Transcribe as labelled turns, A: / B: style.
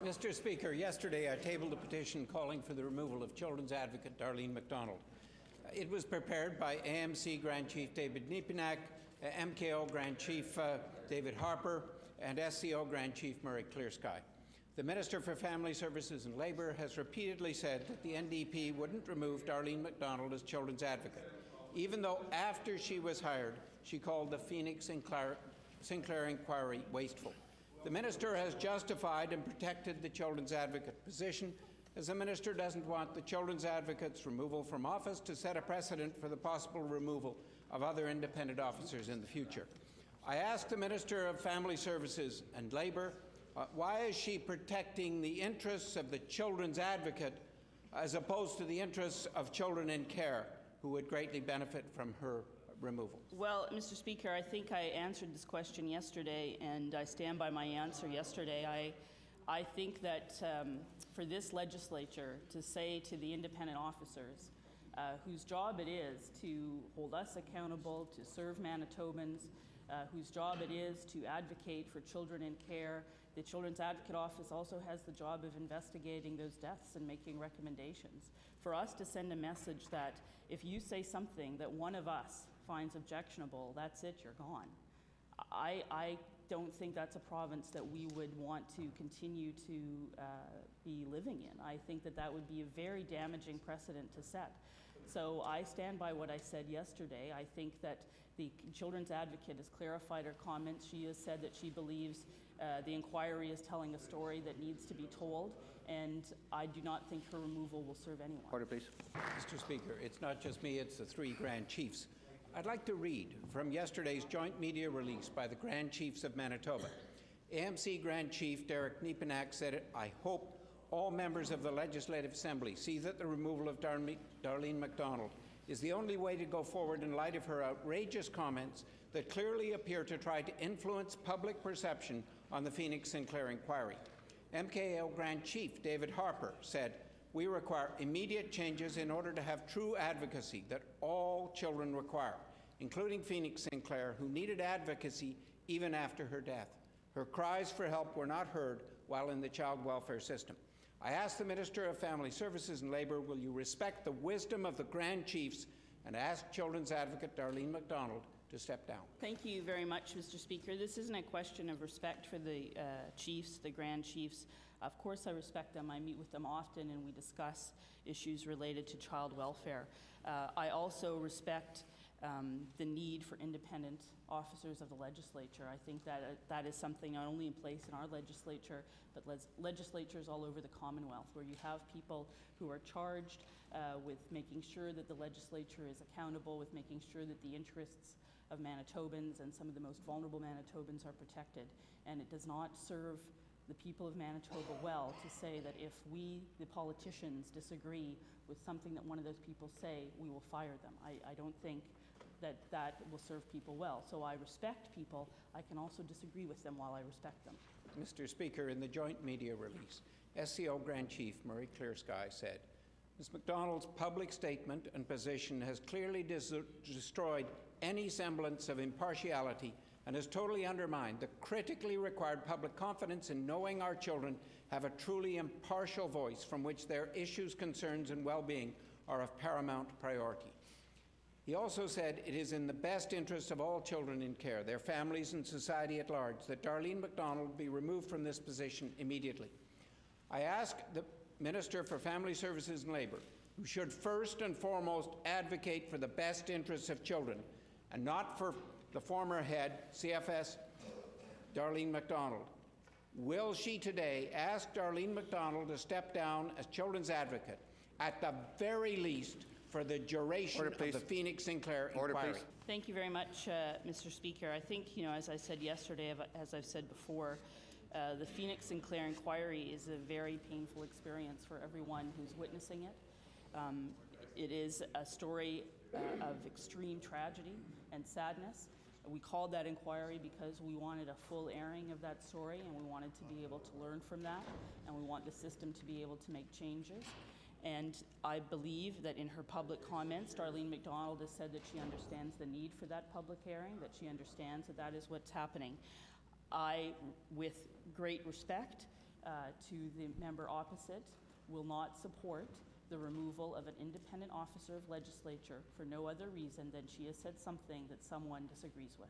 A: Mr. Speaker, yesterday I tabled a petition calling for the removal of children's advocate Darlene McDonald. It was prepared by AMC Grand Chief David Nepinak, MKO Grand Chief David Harper, and SCO Grand Chief Murray Clearsky. The Minister for Family Services and Labour has repeatedly said that the NDP wouldn't remove Darlene McDonald as children's advocate, even though after she was hired, she called the Phoenix Sinclair inquiry wasteful. The Minister has justified and protected the children's advocate position, as the Minister doesn't want the children's advocate's removal from office to set a precedent for the possible removal of other independent officers in the future. I ask the Minister of Family Services and Labour, why is she protecting the interests of the children's advocate as opposed to the interests of children in care who would greatly benefit from her removal?
B: Well, Mr. Speaker, I think I answered this question yesterday, and I stand by my answer yesterday. I think that for this legislature to say to the independent officers whose job it is to hold us accountable, to serve Manitobans, whose job it is to advocate for children in care. The Children's Advocate Office also has the job of investigating those deaths and making recommendations. For us to send a message that if you say something that one of us finds objectionable, that's it, you're gone. I don't think that's a province that we would want to continue to be living in. I think that that would be a very damaging precedent to set. So I stand by what I said yesterday. I think that the Children's Advocate has clarified her comments. She has said that she believes the inquiry is telling a story that needs to be told, and I do not think her removal will serve anyone.
C: Order, please.
A: Mr. Speaker, it's not just me, it's the three Grand Chiefs. I'd like to read from yesterday's joint media release by the Grand Chiefs of Manitoba. AMC Grand Chief Derek Nepinak said, "I hope all members of the Legislative Assembly see that the removal of Darlene McDonald is the only way to go forward in light of her outrageous comments that clearly appear to try to influence public perception on the Phoenix Sinclair inquiry." MKO Grand Chief David Harper said, "We require immediate changes in order to have true advocacy that all children require, including Phoenix Sinclair, who needed advocacy even after her death. Her cries for help were not heard while in the child welfare system." I ask the Minister of Family Services and Labour, will you respect the wisdom of the Grand Chiefs and ask Children's Advocate Darlene McDonald to step down?
B: Thank you very much, Mr. Speaker. This isn't a question of respect for the Chiefs, the Grand Chiefs. Of course I respect them. I meet with them often and we discuss issues related to child welfare. I also respect the need for independent officers of the legislature. I think that that is something not only in place in our legislature, but legislatures all over the Commonwealth, where you have people who are charged with making sure that the legislature is accountable, with making sure that the interests of Manitobans and some of the most vulnerable Manitobans are protected. And it does not serve the people of Manitoba well to say that if we, the politicians, disagree with something that one of those people say, we will fire them. I don't think that that will serve people well. So I respect people. I can also disagree with them while I respect them.
A: Mr. Speaker, in the joint media release, SCO Grand Chief Murray Clearsky said, "Ms. McDonald's public statement and position has clearly destroyed any semblance of impartiality and has totally undermined the critically required public confidence in knowing our children have a truly impartial voice from which their issues, concerns and well-being are of paramount priority." He also said it is in the best interest of all children in care, their families and society at large, that Darlene McDonald be removed from this position immediately. I ask the Minister for Family Services and Labour, who should first and foremost advocate for the best interests of children and not for the former head, CFS, Darlene McDonald. Will she today ask Darlene McDonald to step down as children's advocate, at the very least, for the duration of the Phoenix Sinclair inquiry?
B: Thank you very much, Mr. Speaker. I think, as I said yesterday, as I've said before, the Phoenix Sinclair inquiry is a very painful experience for everyone who's witnessing it. It is a story of extreme tragedy and sadness. We called that inquiry because we wanted a full airing of that story, and we wanted to be able to learn from that, and we want the system to be able to make changes. And I believe that in her public comments, Darlene McDonald has said that she understands the need for that public airing, that she understands that that is what's happening. I, with great respect, to the member opposite will not support the removal of an independent officer of legislature for no other reason than she has said something that someone disagrees with.